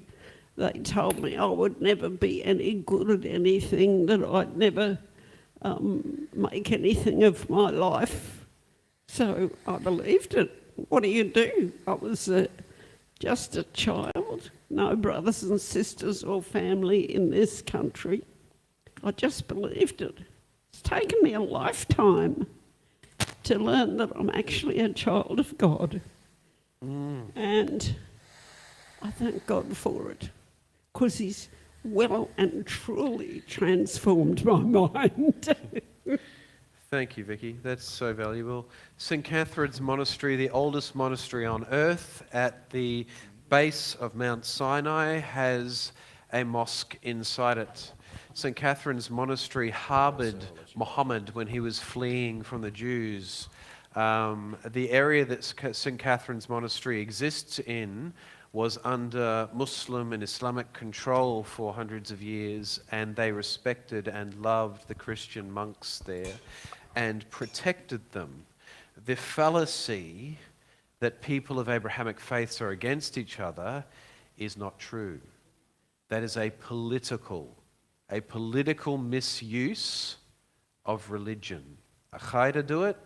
[SPEAKER 5] they told me I would never be any good at anything, that I'd never make anything of my life. So I believed it. What do? I was just a child, no brothers and sisters or family in this country. I just believed it. It's taken me a lifetime to learn that I'm actually a child of God. And I thank God for it, because He's well and truly transformed my mind.
[SPEAKER 2] Thank you, Vicky. That's so valuable. St. Catherine's Monastery, the oldest monastery on earth at the base of Mount Sinai, has a mosque inside it. St. Catherine's Monastery harboured Muhammad when he was fleeing from the Jews. The area that St. Catherine's Monastery exists in was under Muslim and Islamic control for hundreds of years, and they respected and loved the Christian monks there and protected them. The fallacy that people of Abrahamic faiths are against each other is not true. That is a political misuse of religion. Al-Qaeda do it,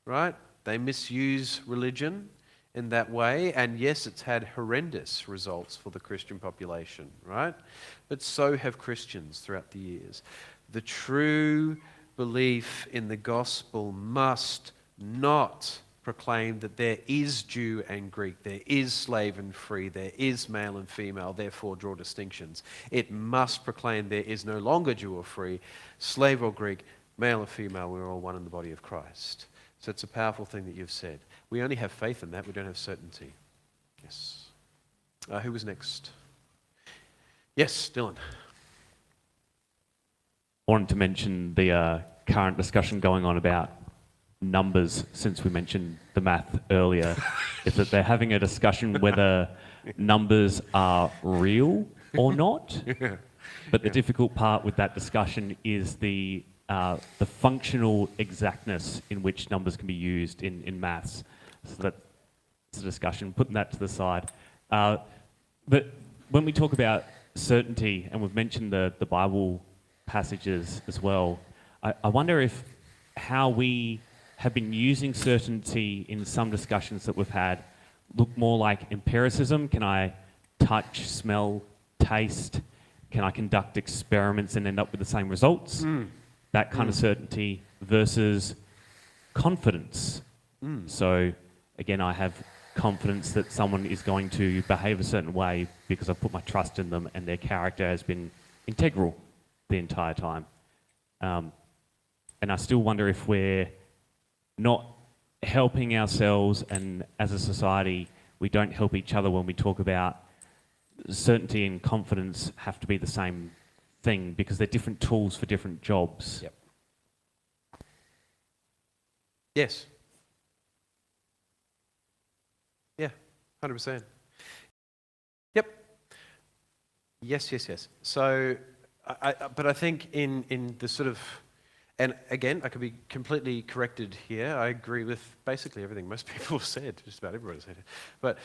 [SPEAKER 2] right? They misuse religion in that way, and yes, it's had horrendous results for the Christian population, right? But so have Christians throughout the years. The true belief in the gospel must not proclaim that there is Jew and Greek, there is slave and free, there is male and female, therefore draw distinctions. It must proclaim there is no longer Jew or free, slave or Greek, male or female, we're all one in the body of Christ. So it's a powerful thing that you've said. We only have faith in that, we don't have certainty. Yes. Who was next? Yes, Dylan.
[SPEAKER 3] I wanted to mention the current discussion going on about numbers, since we mentioned the math earlier, is that they're having a discussion whether numbers are real or not. But the difficult part with that discussion is the functional exactness in which numbers can be used in maths. So that's a discussion, putting that to the side. But when we talk about certainty, and we've mentioned the Bible passages as well, I wonder if how we have been using certainty in some discussions that we've had look more like empiricism. Can I touch, smell, taste? Can I conduct experiments and end up with the same results? That kind of certainty versus confidence. So again, I have confidence that someone is going to behave a certain way because I've put my trust in them and their character has been integral the entire time. And I still wonder if we're not helping ourselves, and as a society, we don't help each other when we talk about certainty and confidence have to be the same thing, because they're different tools for different jobs.
[SPEAKER 2] Yep. Yes. Yeah, 100%. Yep. Yes, yes, yes. So, but I think in the sort of, and again, I could be completely corrected here. I agree with basically everything most people have said, just about everybody said it. But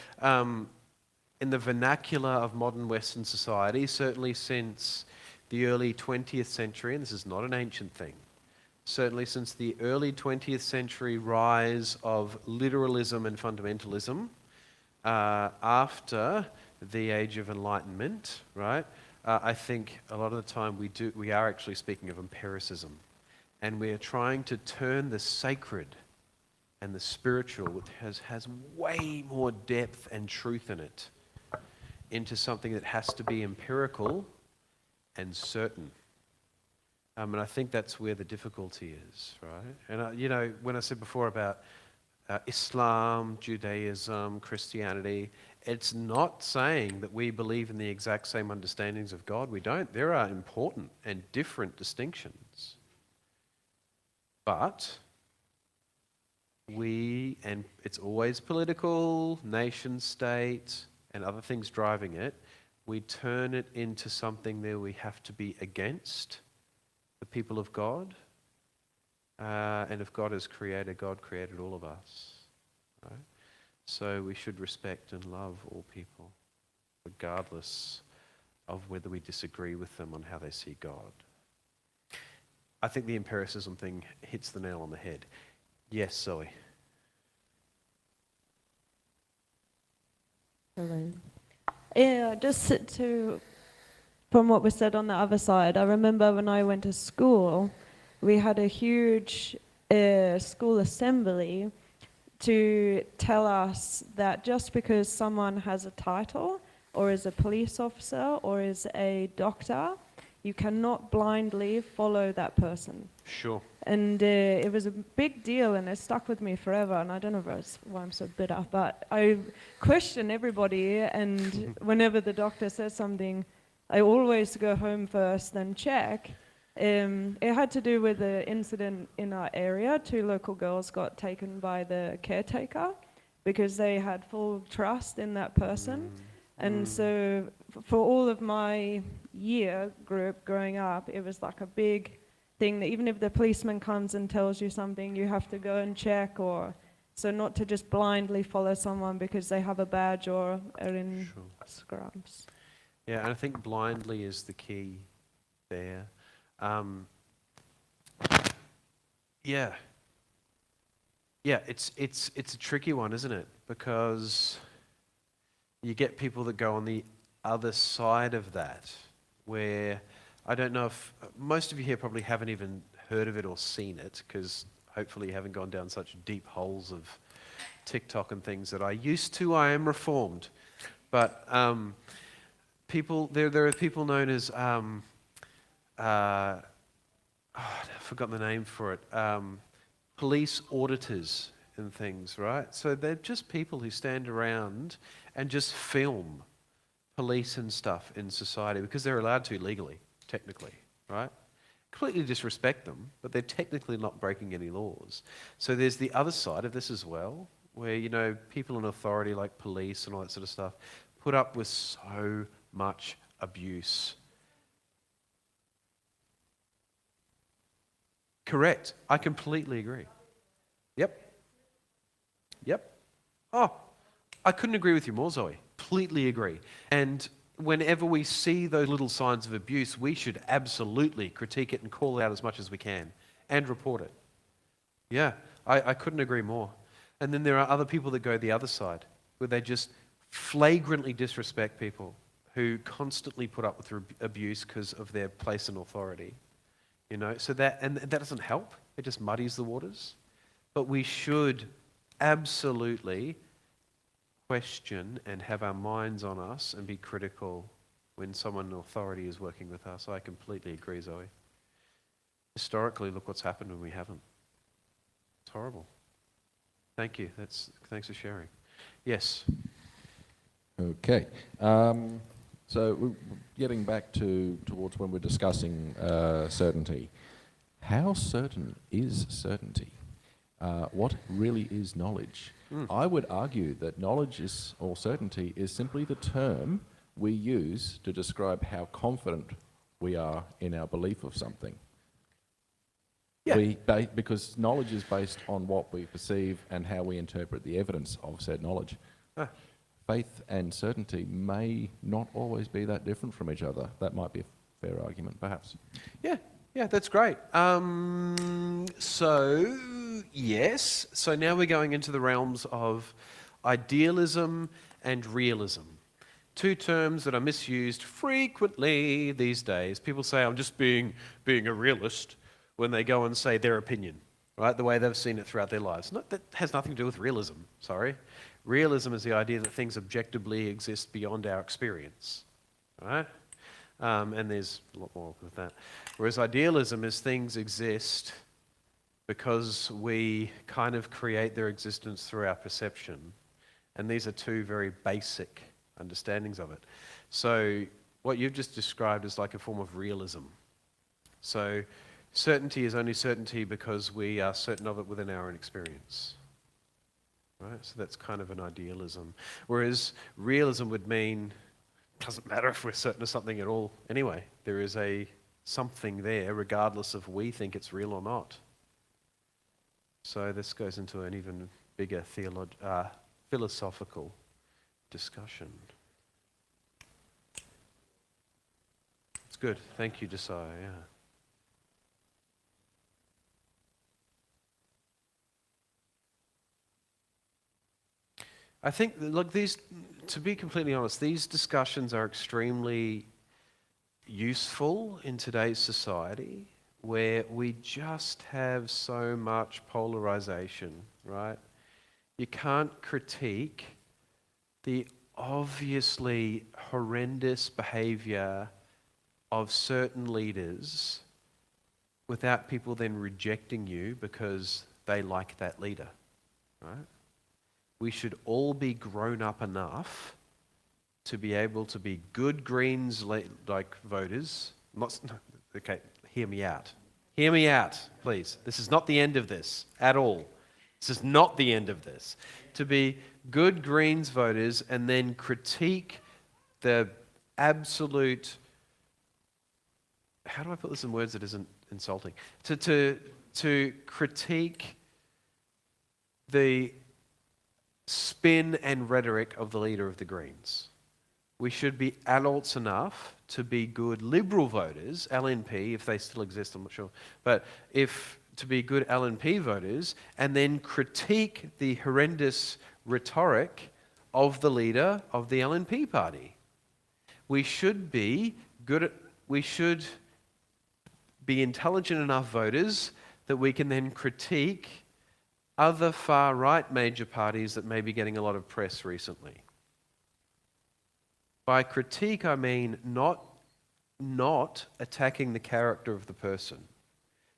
[SPEAKER 2] in the vernacular of modern Western society, certainly since the early 20th century, and this is not an ancient thing, certainly since the early 20th century rise of literalism and fundamentalism, after the Age of Enlightenment, right? I think a lot of the time we are actually speaking of empiricism, and we are trying to turn the sacred and the spiritual, which has way more depth and truth in it, into something that has to be empirical and certain. And I think that's where the difficulty is, right? And you know, when I said before about Islam, Judaism, Christianity, it's not saying that we believe in the exact same understandings of God. We don't. There are important and different distinctions. But and it's always political, nation state, and other things driving it, we turn it into something that we have to be against the people of God. And if God is creator, God created all of us. Right? So we should respect and love all people, regardless of whether we disagree with them on how they see God. I think the empiricism thing hits the nail on the head. Yes, Zoe.
[SPEAKER 9] Hello. Yeah, just from what was said on the other side, I remember when I went to school, we had a huge school assembly to tell us that just because someone has a title or is a police officer or is a doctor, you cannot blindly follow that person.
[SPEAKER 2] Sure.
[SPEAKER 9] And it was a big deal, and it stuck with me forever, and I don't know why I'm so bitter, but I question everybody, and whenever the doctor says something, I always go home first and check. It had to do with the incident in our area. 2 local girls got taken by the caretaker because they had full trust in that person. And so for all of my year group growing up, it was like a big thing that even if the policeman comes and tells you something, you have to go and check, or so not to just blindly follow someone because they have a badge or are in scrubs.
[SPEAKER 2] Yeah, and I think blindly is the key there. Yeah, it's a tricky one, isn't it? Because you get people that go on the other side of that, where I don't know if most of you here probably haven't even heard of it or seen it, because hopefully you haven't gone down such deep holes of TikTok and things that I used to. I am reformed, but there are people known as I've forgotten the name for it. Police auditors and things, right? So they're just people who stand around and just film police and stuff in society because they're allowed to legally, technically, right? Completely disrespect them, but they're technically not breaking any laws. So there's the other side of this as well, where, you know, people in authority like police and all that sort of stuff put up with so much abuse. Correct. I completely agree. Yep. Oh, I couldn't agree with you more, Zoe. Completely agree. And whenever we see those little signs of abuse, we should absolutely critique it and call it out as much as we can and report it. Yeah, I couldn't agree more. And then there are other people that go the other side, where they just flagrantly disrespect people who constantly put up with abuse because of their place in authority. You know, so that doesn't help. It just muddies the waters. But we should absolutely question and have our minds on us and be critical when someone in authority is working with us. I completely agree, Zoe. Historically, look what's happened when we haven't. It's horrible. Thank you. Thanks for sharing. Yes.
[SPEAKER 6] Okay. So we're getting back towards when we're discussing certainty. How certain is certainty? What really is knowledge? I would argue that knowledge or certainty is simply the term we use to describe how confident we are in our belief of something.
[SPEAKER 2] Yeah.
[SPEAKER 6] Because knowledge is based on what we perceive and how we interpret the evidence of said knowledge.
[SPEAKER 2] Ah.
[SPEAKER 6] Faith and certainty may not always be that different from each other. That might be a fair argument, perhaps.
[SPEAKER 2] Yeah, that's great. So, yes. So now we're going into the realms of idealism and realism. Two terms that are misused frequently these days. People say, I'm just being a realist, when they go and say their opinion, right? The way they've seen it throughout their lives. That has nothing to do with realism, sorry. Realism is the idea that things objectively exist beyond our experience, right? And there's a lot more with that. Whereas idealism is things exist because we kind of create their existence through our perception. And these are two very basic understandings of it. So what you've just described is like a form of realism. So certainty is only certainty because we are certain of it within our own experience. Right? So that's kind of an idealism. Whereas realism would mean, doesn't matter if we're certain of something at all anyway. There is a something there regardless of we think it's real or not. So this goes into an even bigger philosophical discussion. It's good. Thank you, Josiah. Yeah. I think, look, to be completely honest, these discussions are extremely useful in today's society where we just have so much polarization, right? You can't critique the obviously horrendous behavior of certain leaders without people then rejecting you because they like that leader, right? We should all be grown up enough to be able to be good Greens like voters. Okay, hear me out. Hear me out, please. This is not the end of this at all. This is not the end of this. To be good Greens voters and then critique the absolute, how do I put this in words that isn't insulting? To critique the spin and rhetoric of the leader of the Greens. We should be adults enough to be good Liberal voters, LNP, if they still exist, I'm not sure, but to be good LNP voters, and then critique the horrendous rhetoric of the leader of the LNP party. We should be intelligent enough voters that we can then critique other far-right major parties that may be getting a lot of press recently. By critique, I mean not attacking the character of the person.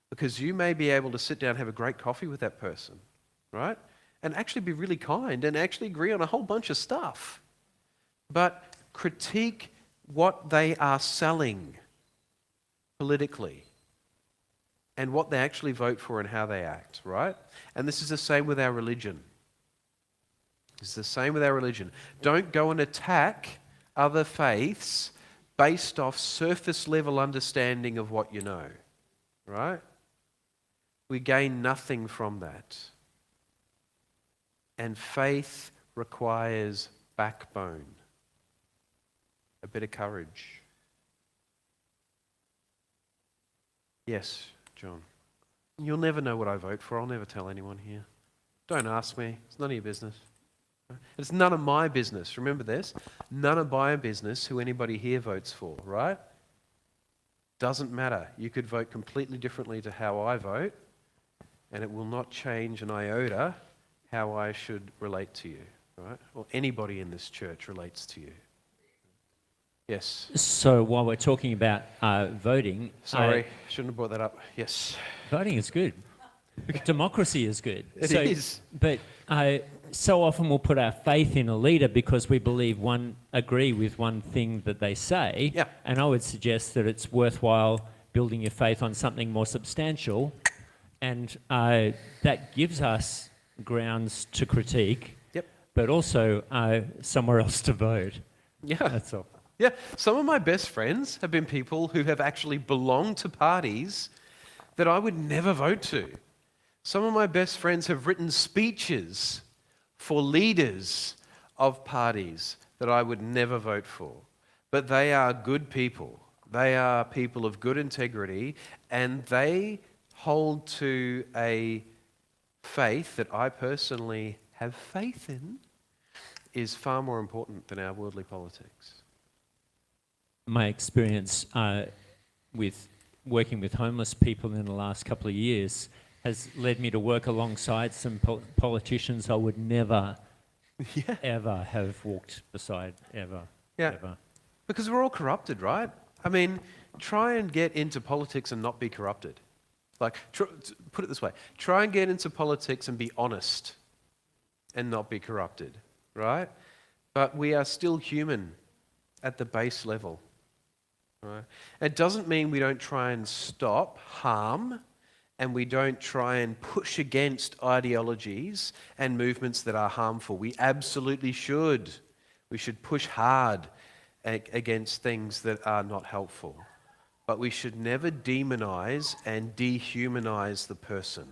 [SPEAKER 2] Because you may be able to sit down and have a great coffee with that person, right? And actually be really kind and actually agree on a whole bunch of stuff. But critique what they are selling politically and what they actually vote for and how they act, right? And this is the same with our religion. It's the same with our religion. Don't go and attack other faiths based off surface level understanding of what you know, right? We gain nothing from that. And faith requires backbone, a bit of courage. Yes, John. You'll never know what I vote for. I'll never tell anyone here. Don't ask me. It's none of your business. It's none of my business. Remember this. None of my business who anybody here votes for, right? Doesn't matter. You could vote completely differently to how I vote, and it will not change an iota how I should relate to you, right? Or anybody in this church relates to you. Yes.
[SPEAKER 8] So while we're talking about voting...
[SPEAKER 2] Sorry, shouldn't have brought that up. Yes.
[SPEAKER 8] Voting is good. Democracy is good.
[SPEAKER 2] It is.
[SPEAKER 8] But so often we'll put our faith in a leader because we agree with one thing that they say.
[SPEAKER 2] Yeah.
[SPEAKER 8] And I would suggest that it's worthwhile building your faith on something more substantial. And that gives us grounds to critique.
[SPEAKER 2] Yep.
[SPEAKER 8] But also somewhere else to vote.
[SPEAKER 2] Yeah.
[SPEAKER 8] That's all.
[SPEAKER 2] Yeah, some of my best friends have been people who have actually belonged to parties that I would never vote to. Some of my best friends have written speeches for leaders of parties that I would never vote for. But they are good people. They are people of good integrity, and they hold to a faith that I personally have faith in is far more important than our worldly politics.
[SPEAKER 8] My experience with working with homeless people in the last couple of years has led me to work alongside some politicians I would never, ever have walked beside, ever.
[SPEAKER 2] Because we're all corrupted, right? I mean, try and get into politics and not be corrupted. Like, put it this way, try and get into politics and be honest and not be corrupted, right? But we are still human at the base level, right? It doesn't mean we don't try and stop harm, and we don't try and push against ideologies and movements that are harmful. We absolutely should. We should push hard against things that are not helpful. But we should never demonize and dehumanize the person.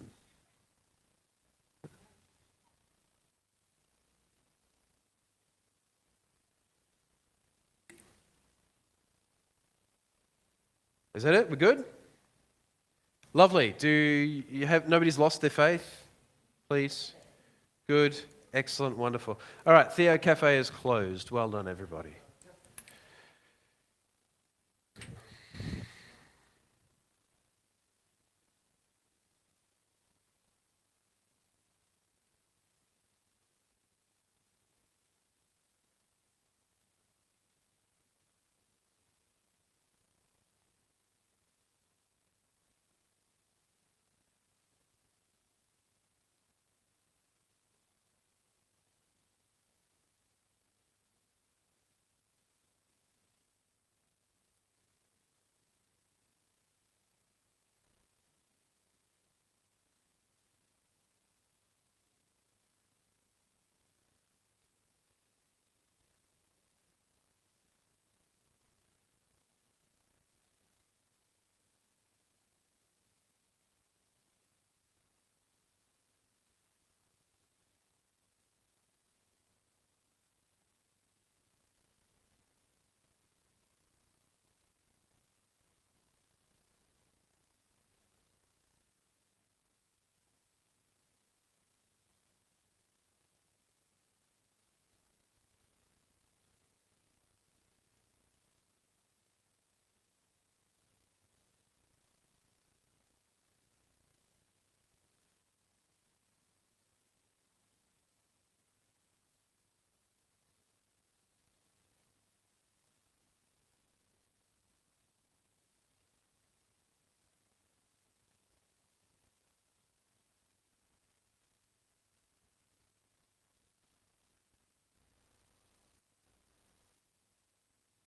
[SPEAKER 2] Is that it? We're good? Lovely. Do you have, nobody's lost their faith? Please. Good. Excellent. Wonderful. All right. Theo Cafe is closed. Well done, everybody.